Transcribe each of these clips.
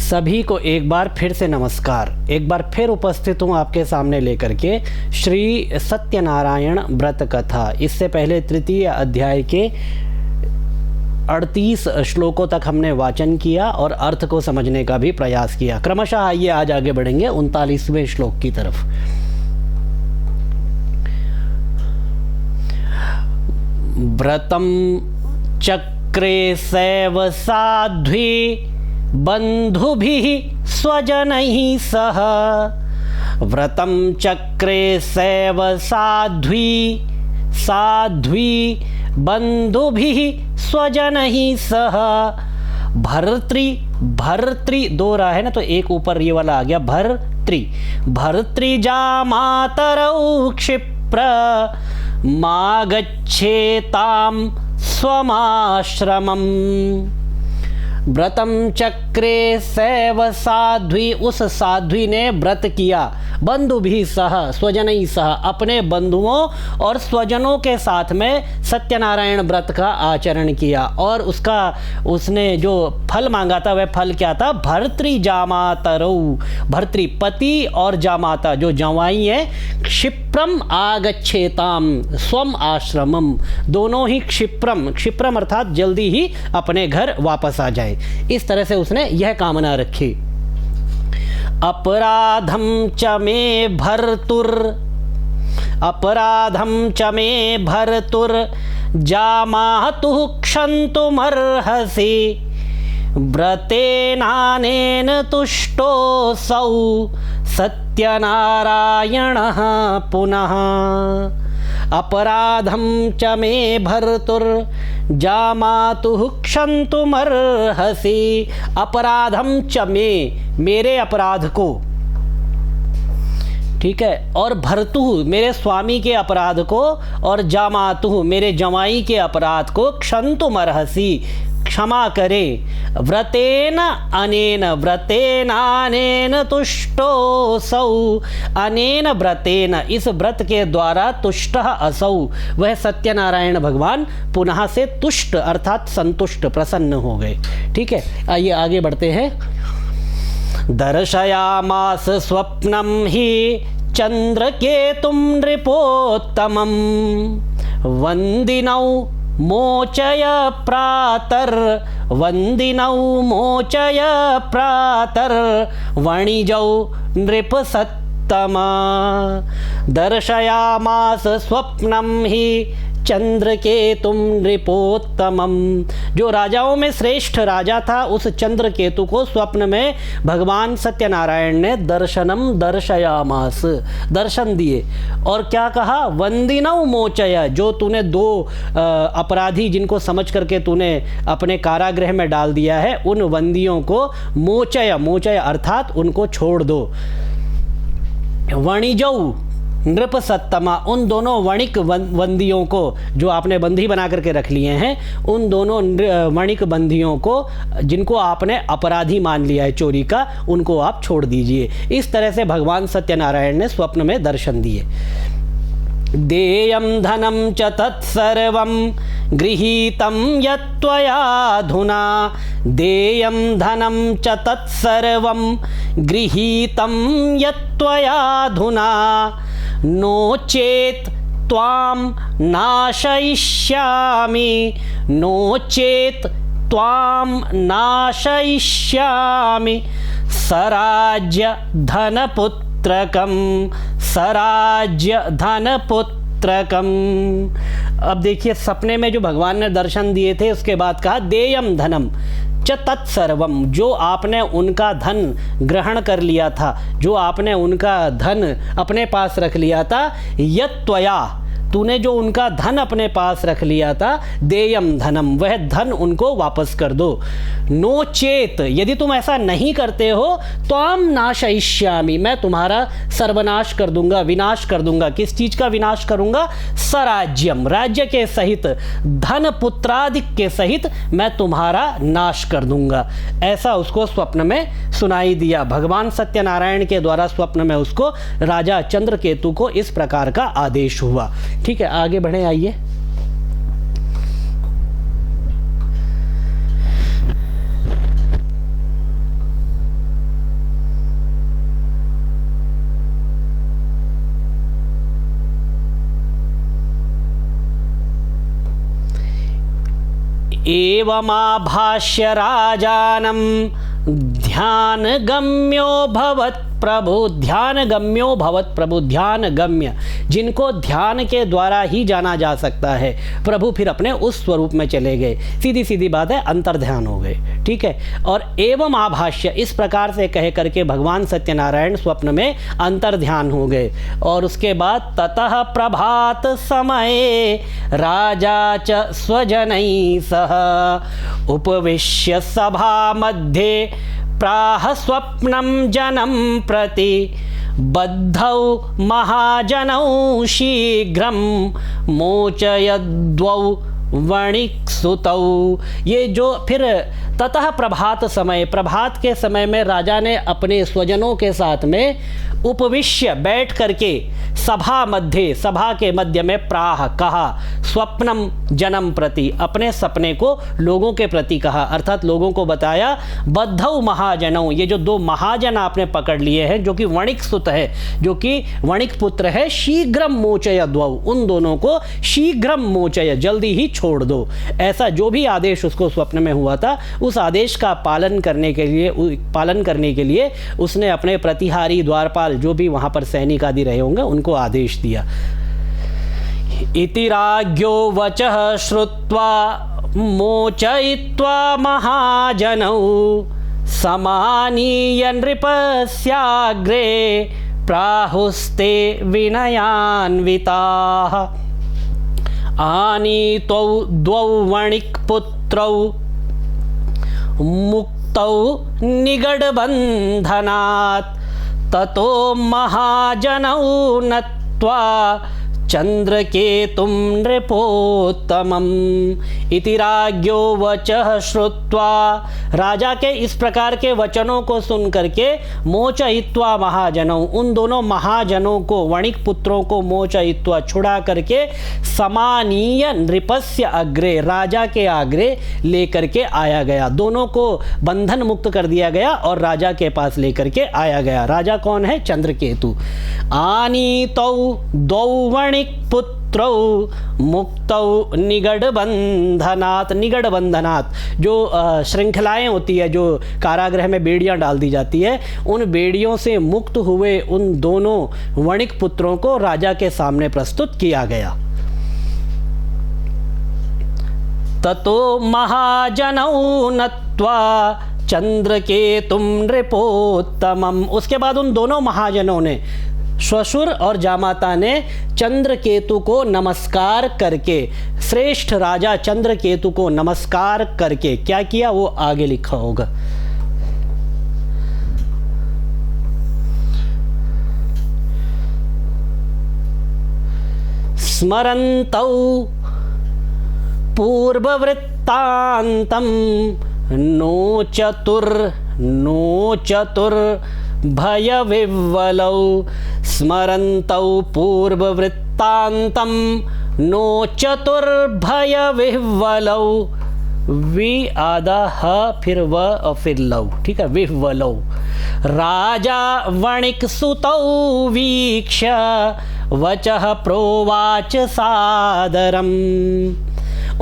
सभी को एक बार फिर से नमस्कार। एक बार फिर उपस्थित हूँ आपके सामने लेकर के श्री सत्यनारायण व्रत कथा। इससे पहले तृतीय अध्याय के 38 श्लोकों तक हमने वाचन किया और अर्थ को समझने का भी प्रयास किया। क्रमशः आइए आज आगे बढ़ेंगे 39वें श्लोक की तरफ। व्रतम चक्रे सैव साध्वी बंधुभिः स्वजनैः सह। व्रतं चक्रे सैव साध्वी बंधुभिः स्वजनैः सह। भर्तृ दो रहा है ना, तो एक ऊपर ये वाला आ गया भर्तृ जामातरौ क्षिप्र मा गच्छेतां स्वमाश्रमम्। व्रतम चक्रे सैव साध्वी, उस साध्वी ने व्रत किया बंधु भी सह स्वजनई सह, अपने बंधुओं और स्वजनों के साथ में सत्यनारायण व्रत का आचरण किया। और उसने जो फल मांगा था वह फल क्या था? भर्तृ जामातरौ, भर्तृ पति और जामाता जो जवाई है, क्षिप्रम आगच्छेताम स्वम आश्रमम, दोनों ही क्षिप्रम अर्थात जल्दी ही अपने घर वापस आ जाए। इस तरह से उसने यह कामना रखी। अपराधम च मे भर्तुर जामातुः क्षन्तुमर्हसि व्रतेनानेन तुष्टोऽसौ सत्यनारायणः पुनः। अपराधम च मे भर्तुर जामातुः क्षन्तुमर्हसि। अपराधम च मे, मेरे अपराध को, ठीक है, और भर्तुः मेरे स्वामी के अपराध को, और जामातुः मेरे जमाई के अपराध को, क्षन्तुमर्हसि क्षमा करे। व्रतेनानेन तुष्टोऽसौ, अनेन व्रतेन इस व्रत के द्वारा, तुष्टः असौ वह सत्यनारायण भगवान पुनः से तुष्ट अर्थात संतुष्ट प्रसन्न हो गए। ठीक है, आइए आगे बढ़ते हैं। दर्शयामास स्वप्नम ही चंद्रकेतुं नृपोत्तमं वंदिनौ मोचय प्रातर वणिजौ नृपसत्तमा। दर्शयामास स्वप्नम ही चंद्रकेतुं नृपोत्तमम, जो राजाओं में श्रेष्ठ राजा था उस चंद्रकेतु को स्वप्न में भगवान सत्यनारायण ने दर्शयामास दर्शन दिए। और क्या कहा? वंदिनौ मोचय, जो तूने दो अपराधी जिनको समझ करके तूने अपने कारागृह में डाल दिया है, उन बंदियों को मोचय अर्थात उनको छोड़ दो। वणिजौ नृप सत्तमा, उन दोनों वणिक बंदियों को जो आपने बंदी बना करके रख लिए हैं, उन दोनों वणिक बंदियों को जिनको आपने अपराधी मान लिया है चोरी का, उनको आप छोड़ दीजिए। इस तरह से भगवान सत्यनारायण ने स्वप्न में दर्शन दिए। देयं धनं च तत्सर्वं गृहीतं यत्त्वयाधुना। देयं धनं च तत्सर्वं गृहीतं यत्त्वयाधुना। नो चेत् त्वां नाशयिष्यामि सराज्य धनपुत्रकम्। अब देखिए, सपने में जो भगवान ने दर्शन दिए थे उसके बाद कहा देयम धनम च तत्सर्वम, जो आपने उनका धन ग्रहण कर लिया था, जो आपने उनका धन अपने पास रख लिया था, यत्त्वया तूने जो उनका धन अपने पास रख लिया था, देयम धनम वह धन उनको वापस कर दो। नो चेत, यदि तुम ऐसा नहीं करते हो, त्वाम नाशयिष्यामि, मैं तुम्हारा सर्वनाश कर दूंगा, विनाश कर दूंगा। किस चीज का विनाश करूंगा? सराज्यम, राज्य के सहित, धन पुत्रादिक के सहित मैं तुम्हारा नाश कर दूंगा। ऐसा उसको स्वप्न में सुनाई दिया। भगवान सत्यनारायण के द्वारा स्वप्न में उसको राजा चंद्रकेतु को इस प्रकार का आदेश हुआ। ठीक है, आगे बढ़े, आइए। एवमाभाष्य राजानं ध्यानगम्यो भवत् प्रभु, ध्यानगम्यो भवत् प्रभु, ध्यान गम्य, जिनको ध्यान के द्वारा ही जाना जा सकता है, प्रभु फिर अपने उस स्वरूप में चले गए। सीधी सीधी बात है, अंतर्ध्यान हो गए। ठीक है। और एवं आभाष्य, इस प्रकार से कह करके भगवान सत्यनारायण स्वप्न में अंतर्ध्यान हो गए। और उसके बाद ततः प्रभात समये राजा च स्वजनैः सह उपविश्य सभा मध्ये प्राह स्वप्नं जनं प्रति बद्धौ महाजनौ शीघ्रं मोचयद्वौ वणिक्सुतौ। ये जो फिर ततः प्रभात समय, प्रभात के समय में राजा ने अपने स्वजनों के साथ में उपविश्य बैठ करके सभा मध्य, सभा के मध्य में प्राह कहा, स्वप्नम जनम प्रति, अपने सपने को लोगों के प्रति कहा, अर्थात लोगों को बताया। बद्धौ महाजनौ, ये जो दो महाजन आपने पकड़ लिए हैं, जो कि वणिक सुत है, जो कि वणिक पुत्र है, शीघ्रम मोचय द्वौ, उन दोनों को शीघ्रम मोचय, जल्दी ही छोड़ दो। ऐसा जो भी आदेश उसको स्वप्न में हुआ था, उस आदेश का पालन करने के लिए उसने अपने प्रतिहारी द्वारपाल, जो भी वहां पर सैनिक आदि रहे होंगे, उनको आदेश दिया। इति राज्ञो वचः श्रुत्वा मोचयित्वा महाजनौ समानीय नृपस्याग्रे प्राहुस्ते विनयान्विताः। आनीतौ द्वौ वणिक्पुत्रौ मुक्तौ निगडबन्धनात् ततो महाजनौ नत्वा चंद्रकेतुं नृपोत्तमम्। इति राज्ञो वचः श्रुत्वा, राजा के इस प्रकार के वचनों को सुन करके मोचयित्वा महाजनों, उन दोनों महाजनों को, वणिक पुत्रों को मोचयित्वा, छुड़ा करके समानीय नृपस्य अग्रे, राजा के आग्रे लेकर के आया गया। दोनों को बंधन मुक्त कर दिया गया और राजा के पास लेकर के आया गया। राजा कौन है? चंद्रकेतु। आनीतौ द्वौ वणिक पुत्रौ मुक्तौ निगडबंधनात्, निगडबंधनात् जो श्रृंखलाएं होती है, जो कारागृह में बेड़ियां डाल दी जाती है, उन बेड़ियों से मुक्त हुए उन दोनों वणिक पुत्रों को राजा के सामने प्रस्तुत किया गया। ततो महाजनौ नत्वा चंद्रकेतुं नृपोत्तमम्। उसके बाद उन दोनों महाजनों ने, श्वशुर और जामाता ने, चंद्रकेतु को नमस्कार करके, श्रेष्ठ राजा चंद्रकेतु को नमस्कार करके क्या किया, वो आगे लिखा होगा। स्मरन्तौ पूर्ववृत्तान्तं नो चतुर भयविह्वलौ। स्मरन्तौ पूर्ववृत्तान्तं नो चतुर्भयविह्वलौ। वि आधा ह फिर व और फिर लौ, ठीक है, विह्वलौ। राजा वणिक्सुतौ वीक्ष्य वचः प्रोवाच सादरम्।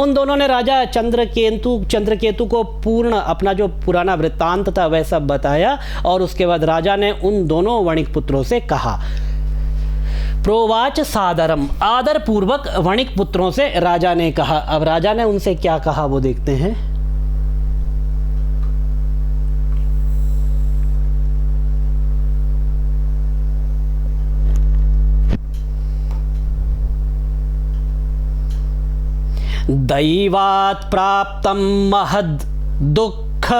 उन दोनों ने राजा चंद्रकेतु को पूर्ण अपना जो पुराना वृत्तांत था वह सब बताया, और उसके बाद राजा ने उन दोनों वणिक पुत्रों से कहा। प्रोवाच सादरम, आदर पूर्वक वणिक पुत्रों से राजा ने कहा। अब राजा ने उनसे क्या कहा वो देखते हैं। दैवात् प्राप्तं महद् दुःख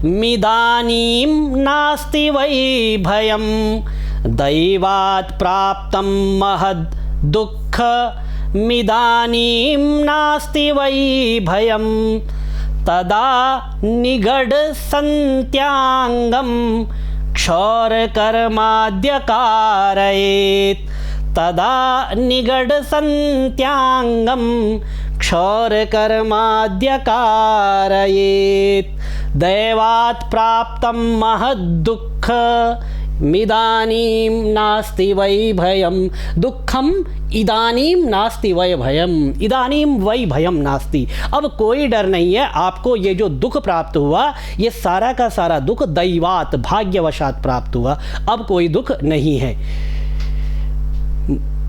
मिदानीं नास्ति वै भयं। दैवात् प्राप्तं महद् दुःख मिदानीं नास्ति वै भयं। तदा निगडसन्त्याङ्गं क्षौरकर्माद्यकारयेत्। तदा निगडसन्त्याङ्गं क्षौरकर्माद्यकारयेत्। दैवात् प्राप्तं महद्दुःख, मिदानीं नास्ति वै भयम दुखम, इदानीं नास्ति वै भयम, इदानीं वै भयम नास्ति। अब कोई डर नहीं है आपको। ये जो दुख प्राप्त हुआ, ये सारा का सारा दुख दैवात, भाग्यवशात प्राप्त हुआ। अब कोई दुख नहीं है।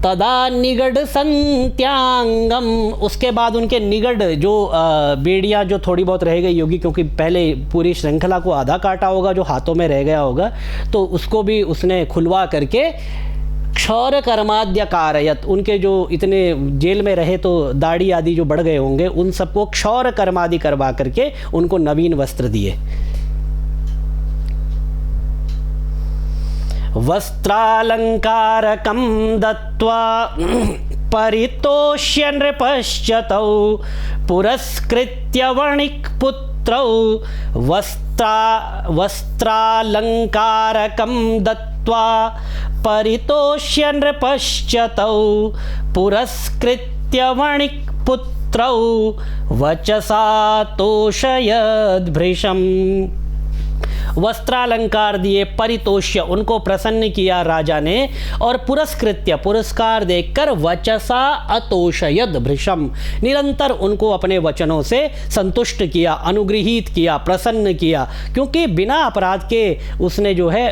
तदा निगड संत्यांगम, उसके बाद उनके निगड जो बेड़ियाँ जो थोड़ी बहुत रह गई होगी, क्योंकि पहले पूरी श्रृंखला को आधा काटा होगा, जो हाथों में रह गया होगा, तो उसको भी उसने खुलवा करके क्षौर कर्माद्य कारयत, उनके जो इतने जेल में रहे तो दाढ़ी आदि जो बढ़ गए होंगे, उन सबको क्षौर कर्मादि करवा करके उनको नवीन वस्त्र दिए। वस्त्रालंकारकं दत्वा परितोष्य नृपश्चतौ पुरस्कृत्य वणिक्पुत्रौ। वस्त्रालंकारकं दत्वा परितोष्य नृपश्चतौ पुरस्कृत्य वणिक्पुत्रौ वचसा तोषयद्भृशम्। वस्त्रालंकार दिए, परितोष्य, उनको प्रसन्न किया राजा ने, और पुरस्कृत्य, पुरस्कार देकर वचसा अतोषयद भृशम, निरंतर उनको अपने वचनों से संतुष्ट किया, अनुगृहीत किया, प्रसन्न किया, क्योंकि बिना अपराध के उसने जो है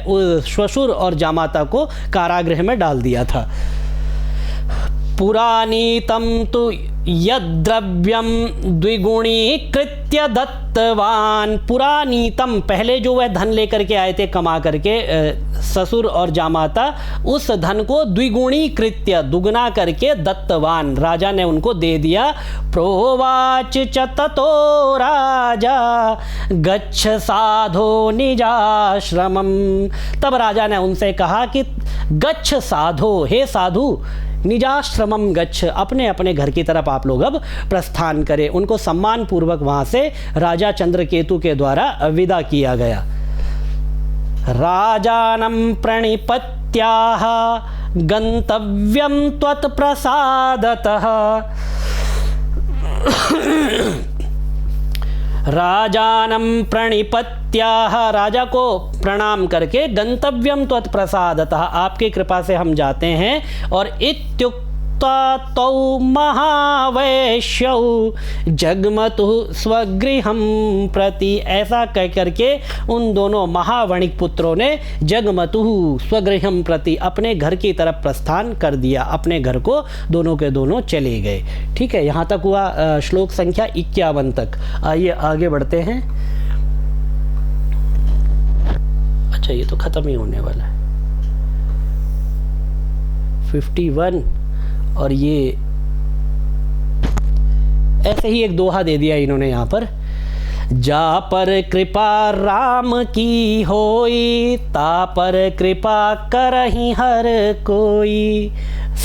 श्वशुर और जामाता को कारागृह में डाल दिया था। पुरानीतम तु यद्द्रव्यम द्विगुणीकृत्य दत्तवान। पुरानीतम, पहले जो वह धन लेकर के आए थे कमा करके ससुर और जामाता, उस धन को द्विगुणीकृत्य, दुगना करके दत्तवान, राजा ने उनको दे दिया। प्रोवाच च ततो राजा गच्छ साधो निजाश्रमम। तब राजा ने उनसे कहा कि गच्छ साधो, हे साधु, निजाश्रमम गच्छ, अपने अपने घर की तरफ आप लोग अब प्रस्थान करें। उनको सम्मान पूर्वक वहां से राजा चंद्रकेतु के द्वारा विदा किया गया। राजानं प्रणिपत्याह गंतव्यम त्वत्प्रसादतः। राजानं प्रणिपत्याह, राजा को प्रणाम करके, गंतव्यम त्वत्प्रसादतः, आपकी कृपा से हम जाते हैं। और इत्युक्ता तौ महावैश्यौ जगमतु स्वगृहं प्रति, ऐसा कह करके उन दोनों महावणिक पुत्रों ने जगमतु स्वगृहं प्रति, अपने घर की तरफ प्रस्थान कर दिया, अपने घर को दोनों के दोनों चले गए। ठीक है, यहाँ तक हुआ श्लोक संख्या 51 तक। आइए आगे बढ़ते हैं। अच्छा, ये तो खत्म ही होने वाला है 51, और ये ऐसे ही एक दोहा दे दिया इन्होंने यहाँ पर। जा पर कृपा राम की होई, ता पर कृपा करहि हर कोई,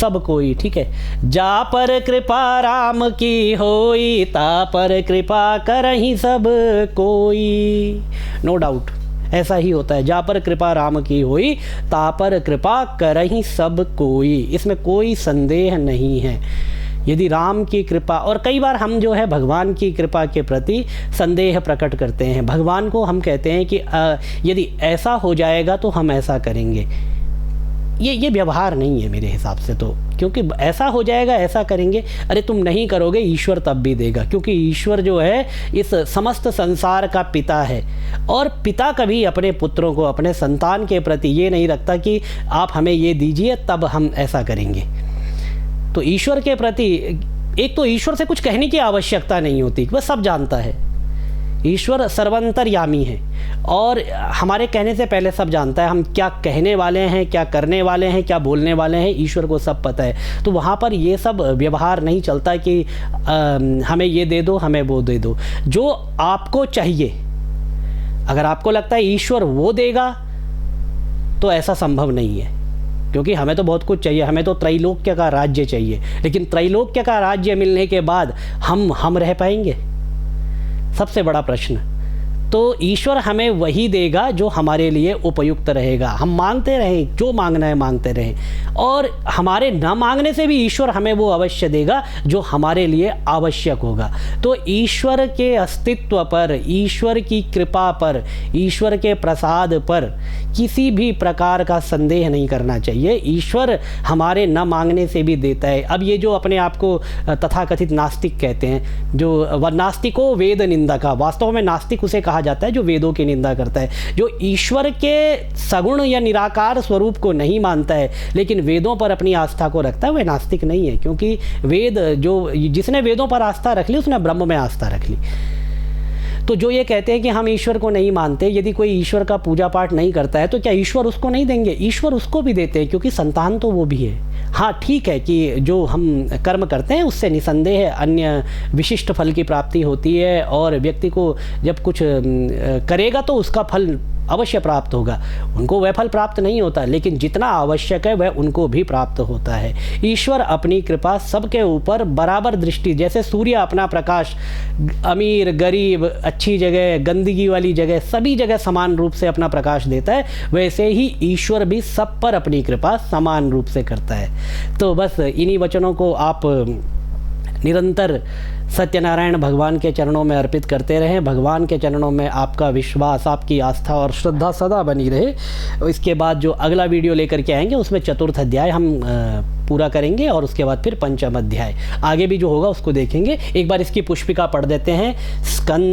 सब कोई। ठीक है, जा पर कृपा राम की होई, ता पर कृपा करहि सब कोई। नो डाउट ऐसा ही होता है। जा पर कृपा राम की होई, ता पर कृपा करहि सब कोई, इसमें कोई संदेह नहीं है। यदि राम की कृपा, और कई बार हम जो है भगवान की कृपा के प्रति संदेह प्रकट करते हैं। भगवान को हम कहते हैं कि यदि ऐसा हो जाएगा तो हम ऐसा करेंगे। ये व्यवहार नहीं है मेरे हिसाब से, तो क्योंकि ऐसा हो जाएगा ऐसा करेंगे, अरे तुम नहीं करोगे ईश्वर तब भी देगा, क्योंकि ईश्वर जो है इस समस्त संसार का पिता है। और पिता कभी अपने पुत्रों को, अपने संतान के प्रति ये नहीं रखता कि आप हमें ये दीजिए तब हम ऐसा करेंगे। तो ईश्वर के प्रति एक तो ईश्वर से कुछ कहने की आवश्यकता नहीं होती, वह सब जानता है। ईश्वर सर्वंतर्यामी है और हमारे कहने से पहले सब जानता है। हम क्या कहने वाले हैं, क्या करने वाले हैं, क्या बोलने वाले हैं, ईश्वर को सब पता है। तो वहाँ पर ये सब व्यवहार नहीं चलता कि हमें ये दे दो, हमें वो दे दो। जो आपको चाहिए, अगर आपको लगता है ईश्वर वो देगा, तो ऐसा संभव नहीं है, क्योंकि हमें तो बहुत कुछ चाहिए। हमें तो त्रैलोक्य का राज्य चाहिए, लेकिन त्रैलोक्य का राज्य मिलने के बाद हम रह पाएंगे? सबसे बड़ा प्रश्न। तो ईश्वर हमें वही देगा जो हमारे लिए उपयुक्त रहेगा। हम मांगते रहें, जो मांगना है मांगते रहें, और हमारे न मांगने से भी ईश्वर हमें वो अवश्य देगा जो हमारे लिए आवश्यक होगा। तो ईश्वर के अस्तित्व पर, ईश्वर की कृपा पर, ईश्वर के प्रसाद पर किसी भी प्रकार का संदेह नहीं करना चाहिए। ईश्वर हमारे न मांगने से भी देता है। अब ये जो अपने आप को तथाकथित नास्तिक कहते हैं, जो नास्तिको वेद निंदा का, वास्तव में नास्तिक उसे कहा जाता है जो वेदों की निंदा करता है, जो ईश्वर के सगुण या निराकार स्वरूप को नहीं मानता है लेकिन वेदों पर अपनी आस्था को रखता है, वह नास्तिक नहीं है। क्योंकि वेद, जो जिसने वेदों पर आस्था रख ली उसने ब्रह्म में आस्था रख ली। तो जो ये कहते हैं कि हम ईश्वर को नहीं मानते, यदि कोई ईश्वर का पूजा पाठ नहीं करता है तो क्या ईश्वर उसको नहीं देंगे? ईश्वर उसको भी देते हैं, क्योंकि संतान तो वो भी है। हाँ ठीक है कि जो हम कर्म करते हैं उससे निसंदेह अन्य विशिष्ट फल की प्राप्ति होती है, और व्यक्ति को जब कुछ करेगा तो उसका फल अवश्य प्राप्त होगा। उनको वह फल प्राप्त नहीं होता, लेकिन जितना आवश्यक है वह उनको भी प्राप्त होता है। ईश्वर अपनी कृपा सबके ऊपर बराबर दृष्टि, जैसे सूर्य अपना प्रकाश अमीर गरीब, अच्छी जगह गंदगी वाली जगह, सभी जगह समान रूप से अपना प्रकाश देता है, वैसे ही ईश्वर भी सब पर अपनी कृपा समान रूप से करता है। तो बस इन्हीं वचनों को आप निरंतर सत्यनारायण भगवान के चरणों में अर्पित करते रहें। भगवान के चरणों में आपका विश्वास, आपकी आस्था और श्रद्धा सदा बनी रहे। इसके बाद जो अगला वीडियो लेकर के आएंगे उसमें चतुर्थ अध्याय हम पूरा करेंगे, और उसके बाद फिर पंचम अध्याय आगे भी जो होगा उसको देखेंगे। एक बार इसकी पुष्पिका पढ़ देते हैं।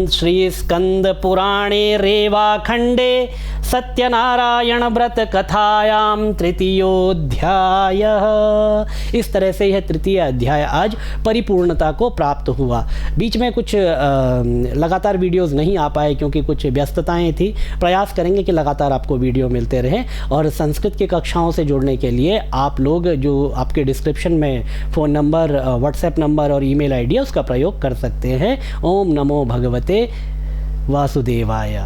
श्री स्कंद पुराणे रेवा खंडे सत्यनारायण व्रत कथायाम तृतीयोध्याय। इस तरह से यह तृतीय अध्याय आज परिपूर्णता को प्राप्त हुआ। बीच में कुछ लगातार वीडियोस नहीं आ पाए क्योंकि कुछ व्यस्तताएं थी। प्रयास करेंगे कि लगातार आपको वीडियो मिलते रहें, और संस्कृत की कक्षाओं से जुड़ने के लिए आप लोग जो आपके डिस्क्रिप्शन में फ़ोन नंबर, व्हाट्सएप नंबर और ईमेल आईडी है उसका प्रयोग कर सकते हैं। ओम नमो भगवते वासुदेवाय।